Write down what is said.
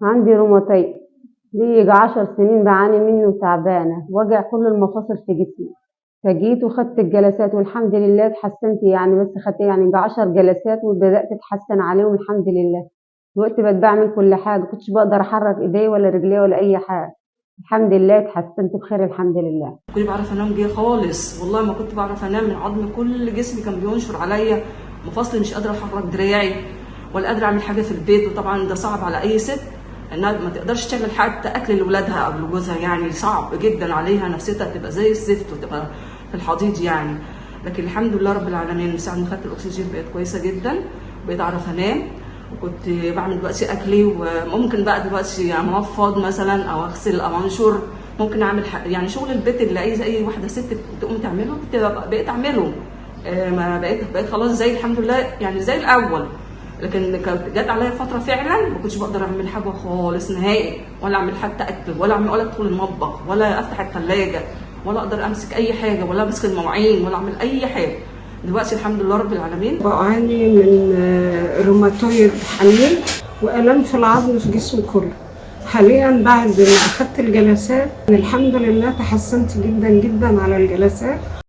عندي روماتيد، لي يجي 10 سنين بعاني منه وتعبانة، وجع كل المفاصل في جسمي. فجيت وخدت الجلسات والحمد لله اتحسنت يعني، بس خدت يعني يجي 10 جلسات وبدأت اتحسن عليهم الحمد لله. دلوقتي بقيت بعمل كل حاجة، كنتش بقدر احرك ايديا ولا رجليا ولا اي حاجة. الحمد لله اتحسنت بخير الحمد لله. كنت بعرف انام بيه خالص، والله ما كنت بعرف انام، من عظم كل جسمي كان بينشر عليا، مفاصلي مش قادره احرك دراعي ولا قادره اعمل حاجه في البيت. وطبعا ده صعب على اي ست انها ما تقدرش تعمل حتى اكل لاولادها قبل جوزها، يعني صعب جدا عليها، نفسيتها تبقى زي الزفت وتبقى في الحضيض يعني. لكن الحمد لله رب العالمين من ساعه ما خدت الاكسجين بقيت كويسه جدا، بقيت اعرف انام. وكنت بعمل دلوقتي اكلي، وممكن بقى دلوقتي يعني انفض مثلا او اغسل او انشر، ممكن اعمل يعني شغل البيت اللي اي واحده ست تقوم تعمله بقيت اعمله. ما بقيت خلاص زي الحمد لله يعني زي الاول. لكن كانت جت عليا فتره فعلا ما كنتش بقدر اعمل حاجه خالص نهائي، ولا اعمل حتى اكل، ولا ادخل المطبخ، ولا افتح الثلاجه، ولا اقدر امسك اي حاجه، ولا امسك المواعين، ولا اعمل اي حاجه. دلوقتي الحمد لله رب العالمين. بعاني من روماتويد حميد والام في العظم في جسمي كله. حاليا بعد ما اخدت الجلسات الحمد لله تحسنت جدا جدا على الجلسات.